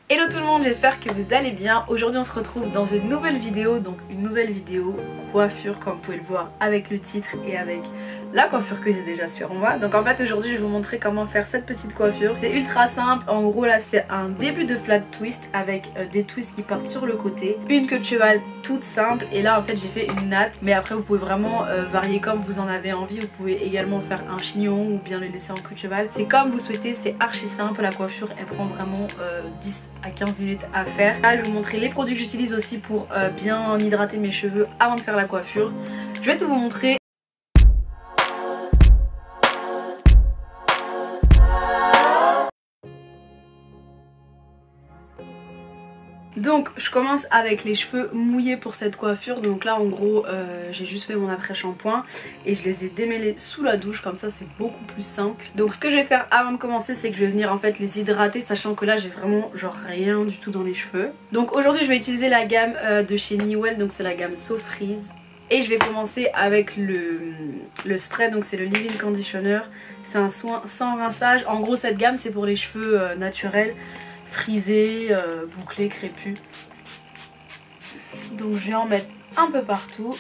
Hello tout le monde, j'espère que vous allez bien. Aujourd'hui on se retrouve dans une nouvelle vidéo, donc une nouvelle vidéo coiffure comme vous pouvez le voir avec le titre et avec la coiffure que j'ai déjà sur moi. Donc en fait aujourd'hui je vais vous montrer comment faire cette petite coiffure. C'est ultra simple, en gros là c'est un début de flat twist avec des twists qui partent sur le côté. Une queue de cheval toute simple et là en fait j'ai fait une natte, mais après vous pouvez vraiment varier comme vous en avez envie. Vous pouvez également faire un chignon ou bien le laisser en queue de cheval. C'est comme vous souhaitez, c'est archi simple, la coiffure elle prend vraiment 10 à 15 minutes à faire. Là je vais vous montrer les produits que j'utilise aussi pour bien hydrater mes cheveux avant de faire la coiffure. Je vais tout vous montrer. Donc je commence avec les cheveux mouillés pour cette coiffure. Donc là en gros j'ai juste fait mon après shampoing et je les ai démêlés sous la douche, comme ça c'est beaucoup plus simple. Donc ce que je vais faire avant de commencer, c'est que je vais venir en fait les hydrater, sachant que là j'ai vraiment genre rien du tout dans les cheveux. Donc aujourd'hui je vais utiliser la gamme de chez Newell, donc c'est la gamme So Freeze. Et je vais commencer avec le spray, donc c'est le Leave-In Conditioner. C'est un soin sans rinçage. En gros cette gamme c'est pour les cheveux naturels, frisé, bouclé, crépus. Donc je vais en mettre un peu partout.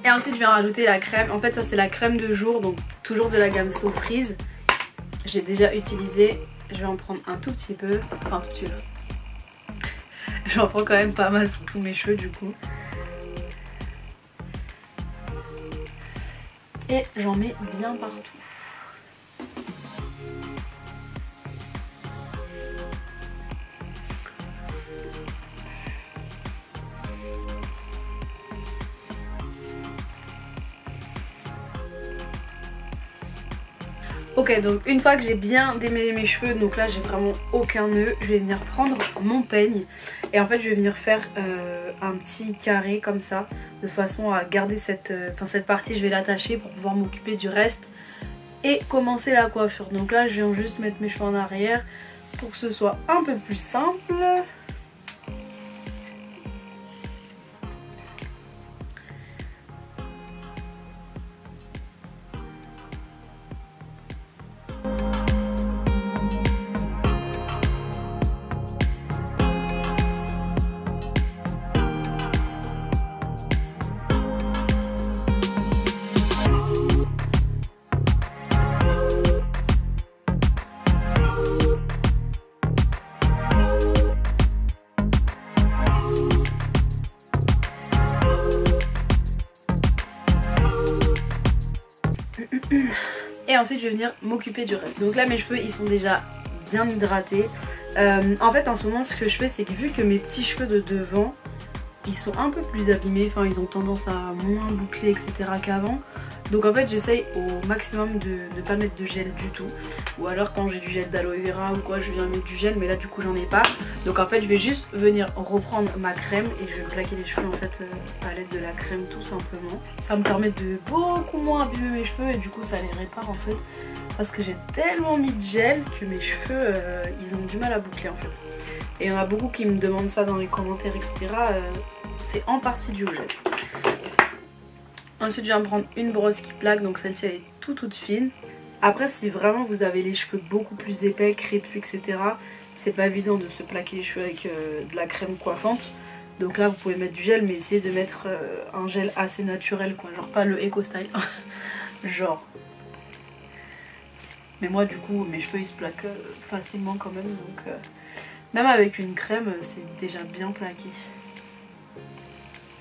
Et ensuite je vais rajouter la crème. En fait ça c'est la crème de jour, donc toujours de la gamme So Freeze. J'ai déjà utilisé. Je vais en prendre un tout petit peu. Enfin un tout petit peu. J'en prends quand même pas mal pour tous mes cheveux du coup. Et j'en mets bien partout. Ok, donc une fois que j'ai bien démêlé mes cheveux, donc là j'ai vraiment aucun nœud, je vais venir prendre mon peigne et en fait je vais venir faire un petit carré comme ça, de façon à garder cette partie, je vais l'attacher pour pouvoir m'occuper du reste et commencer la coiffure. Donc là je viens juste mettre mes cheveux en arrière pour que ce soit un peu plus simple. Et ensuite je vais venir m'occuper du reste. Donc là mes cheveux ils sont déjà bien hydratés. En fait en ce moment ce que je fais c'est que vu que mes petits cheveux de devant ils sont un peu plus abîmés, enfin ils ont tendance à moins boucler etc qu'avant. Donc en fait j'essaye au maximum de ne pas mettre de gel du tout. Ou alors quand j'ai du gel d'aloe vera ou quoi je viens mettre du gel, mais là du coup j'en ai pas. Donc en fait je vais juste venir reprendre ma crème et je vais plaquer les cheveux en fait à l'aide de la crème tout simplement. Ça me permet de beaucoup moins abîmer mes cheveux et du coup ça les répare en fait. Parce que j'ai tellement mis de gel que mes cheveux ils ont du mal à boucler en fait. Et il y en a beaucoup qui me demandent ça dans les commentaires etc. C'est en partie dû au gel. Ensuite je viens prendre une brosse qui plaque, donc celle-ci elle est toute fine. Après si vraiment vous avez les cheveux beaucoup plus épais, crépus etc. c'est pas évident de se plaquer les cheveux avec de la crème coiffante. Donc là vous pouvez mettre du gel, mais essayez de mettre un gel assez naturel quoi, genre pas le Eco Style. Genre. Mais moi du coup mes cheveux ils se plaquent facilement quand même, donc même avec une crème c'est déjà bien plaqué.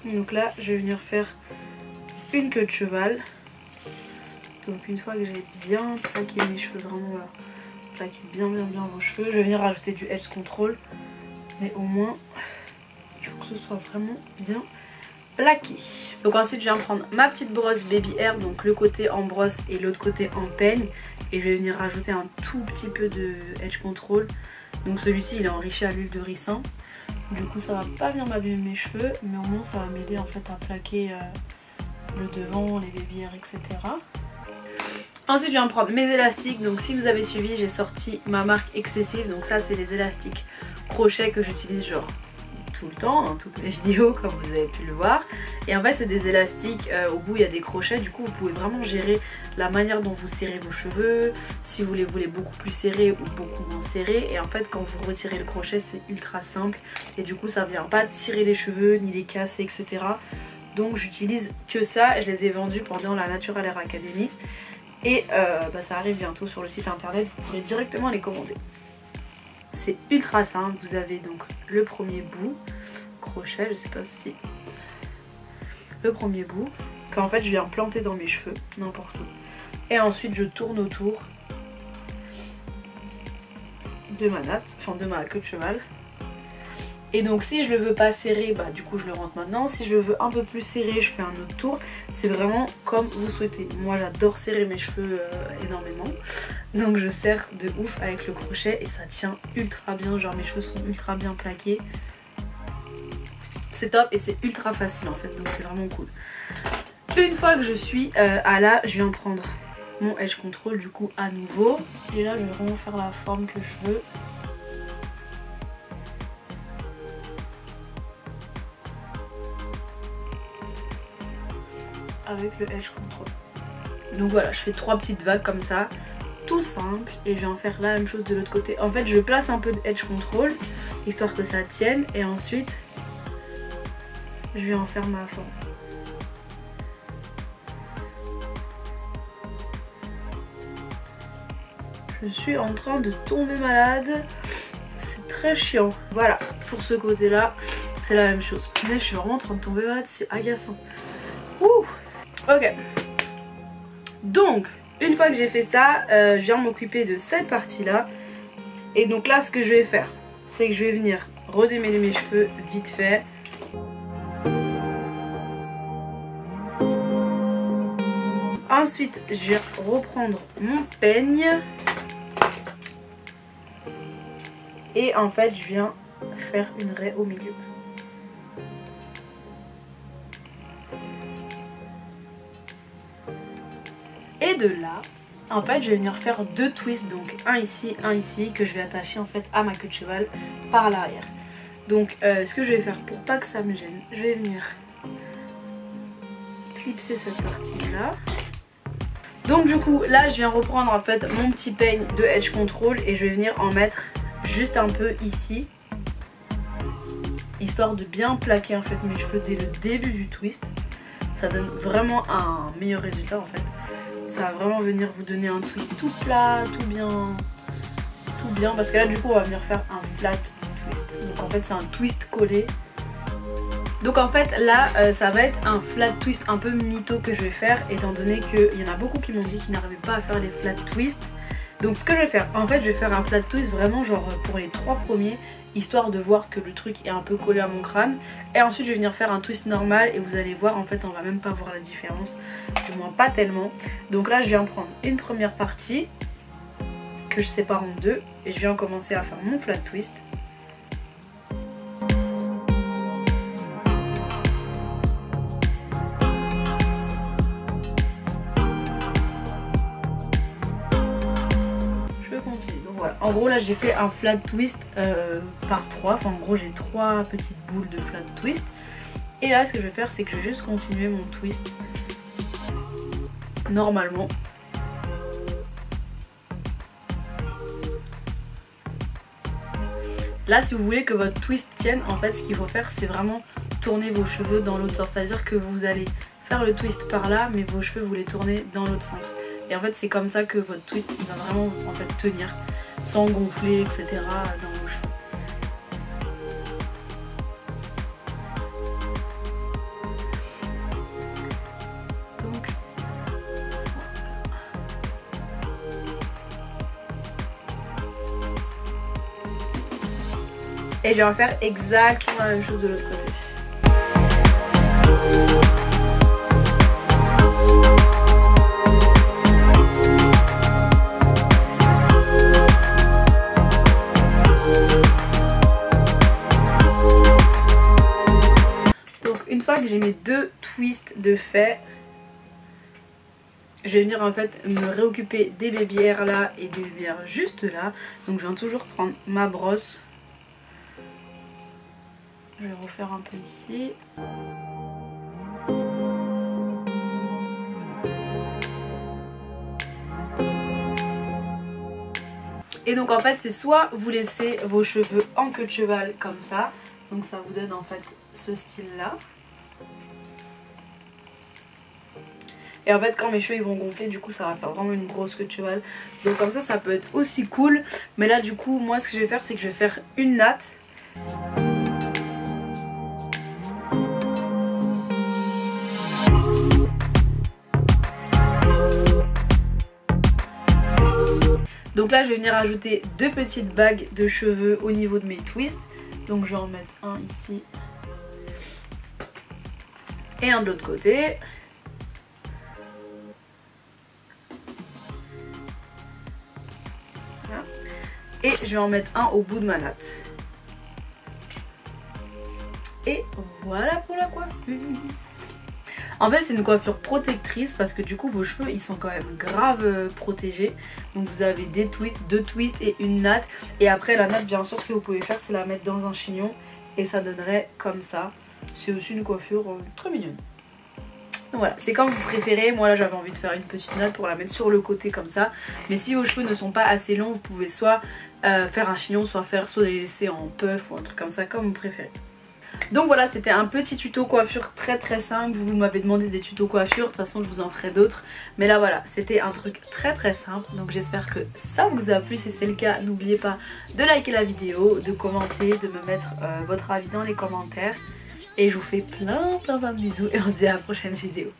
Donc là je vais venir faire une queue de cheval. Donc une fois que j'ai bien plaqué mes cheveux, vraiment voilà, plaquez bien vos cheveux, je vais venir rajouter du edge control, mais au moins il faut que ce soit vraiment bien plaqué. Donc ensuite je viens prendre ma petite brosse baby hair, donc le côté en brosse et l'autre côté en peigne, et je vais venir rajouter un tout petit peu de edge control. Donc celui-ci il est enrichi à l'huile de ricin, du coup ça va pas bien m'abîmer mes cheveux, mais au moins ça va m'aider en fait à plaquer le devant, les baby hair etc. Ensuite je viens prendre mes élastiques. Donc si vous avez suivi j'ai sorti ma marque Excessive. Donc ça c'est les élastiques crochet que j'utilise genre tout le temps dans toutes mes vidéos comme vous avez pu le voir. Et en fait c'est des élastiques, au bout il y a des crochets, du coup vous pouvez vraiment gérer la manière dont vous serrez vos cheveux, si vous les voulez beaucoup plus serrés ou beaucoup moins serrés. Et en fait quand vous retirez le crochet c'est ultra simple et du coup ça vient pas tirer les cheveux ni les casser etc. Donc j'utilise que ça et je les ai vendus pendant la Natural Hair Academy. Et ça arrive bientôt sur le site internet, vous pourrez directement les commander. C'est ultra simple, vous avez donc le premier bout, crochet, je sais pas si... Le premier bout, qu'en fait je viens planter dans mes cheveux, n'importe où. Et ensuite je tourne autour de ma natte, enfin de ma queue de cheval. Et donc si je le veux pas serré, bah du coup je le rentre maintenant. Si je le veux un peu plus serré, je fais un autre tour. C'est vraiment comme vous souhaitez. Moi j'adore serrer mes cheveux énormément. Donc je serre de ouf avec le crochet et ça tient ultra bien. Genre mes cheveux sont ultra bien plaqués. C'est top et c'est ultra facile en fait. Donc c'est vraiment cool. Une fois que je suis à là, je viens prendre mon edge control du coup à nouveau. Et là je vais vraiment faire la forme que je veux. Avec le edge control. Donc voilà, je fais 3 petites vagues comme ça, tout simple, et je vais en faire la même chose de l'autre côté. En fait je place un peu de edge control histoire que ça tienne et ensuite je vais en faire ma forme. Je suis en train de tomber malade, c'est très chiant. Voilà, pour ce côté là c'est la même chose. Mais je suis vraiment en train de tomber malade, c'est agaçant. Ouh. Ok, donc une fois que j'ai fait ça, je viens m'occuper de cette partie là. Et donc là ce que je vais faire, c'est que je vais venir redémêler mes cheveux vite fait. Ensuite je vais reprendre mon peigne. Et en fait je viens faire une raie au milieu. Et de là, en fait, je vais venir faire 2 twists, donc un ici, que je vais attacher en fait à ma queue de cheval par l'arrière. Donc, ce que je vais faire pour pas que ça me gêne, je vais venir clipser cette partie-là. Donc du coup, là, je viens reprendre en fait mon petit peigne de edge control et je vais venir en mettre juste un peu ici, histoire de bien plaquer en fait mes cheveux dès le début du twist. Ça donne vraiment un meilleur résultat en fait. Ça va vraiment venir vous donner un twist tout plat, tout bien, parce que là du coup on va venir faire un flat twist. Donc en fait c'est un twist collé. Donc en fait là ça va être un flat twist un peu mytho que je vais faire, étant donné qu'il y en a beaucoup qui m'ont dit qu'ils n'arrivaient pas à faire les flat twists. Donc ce que je vais faire, en fait je vais faire un flat twist vraiment genre pour les 3 premiers, histoire de voir que le truc est un peu collé à mon crâne. Et ensuite je vais venir faire un twist normal et vous allez voir en fait on va même pas voir la différence, du moins pas tellement. Donc là je viens prendre une première partie que je sépare en 2 et je viens commencer à faire mon flat twist. Voilà. En gros là j'ai fait un flat twist par 3, enfin en gros j'ai 3 petites boules de flat twist. Et là ce que je vais faire c'est que je vais juste continuer mon twist normalement. Là si vous voulez que votre twist tienne, en fait ce qu'il faut faire c'est vraiment tourner vos cheveux dans l'autre sens. C'est à dire que vous allez faire le twist par là mais vos cheveux vous les tournez dans l'autre sens. Et en fait c'est comme ça que votre twist il va vraiment en fait tenir sans gonfler etc. dans vos cheveux. Donc et je vais en faire exactement la même chose de l'autre côté. Une fois que j'ai mes 2 twists de fait, je vais venir en fait me réoccuper des baby hairs là et des baby hairs juste là. Donc je viens toujours prendre ma brosse. Je vais refaire un peu ici. Et donc en fait c'est soit vous laissez vos cheveux en queue de cheval comme ça, donc ça vous donne en fait ce style là. Et en fait quand mes cheveux ils vont gonfler, du coup ça va faire vraiment une grosse queue de cheval. Donc comme ça peut être aussi cool. Mais là du coup moi ce que je vais faire c'est que je vais faire une natte. Donc là je vais venir ajouter 2 petites bagues de cheveux au niveau de mes twists. Donc je vais en mettre un ici et un de l'autre côté. Voilà. Et je vais en mettre un au bout de ma natte. Et voilà pour la coiffure. En fait c'est une coiffure protectrice parce que du coup vos cheveux ils sont quand même grave protégés. Donc vous avez des twists, 2 twists et une natte. Et après la natte bien sûr ce que vous pouvez faire c'est la mettre dans un chignon. Et ça donnerait comme ça. C'est aussi une coiffure très mignonne. Donc voilà, c'est comme vous préférez. Moi là j'avais envie de faire une petite natte pour la mettre sur le côté comme ça. Mais si vos cheveux ne sont pas assez longs, vous pouvez soit faire un chignon, soit les laisser en puff ou un truc comme ça, comme vous préférez. Donc voilà, c'était un petit tuto coiffure très simple. Vous m'avez demandé des tutos coiffure, de toute façon je vous en ferai d'autres. Mais là voilà, c'était un truc très simple. Donc j'espère que ça vous a plu. Si c'est le cas, n'oubliez pas de liker la vidéo, de commenter, de me mettre votre avis dans les commentaires. Et je vous fais plein de bisous et on se dit à la prochaine vidéo.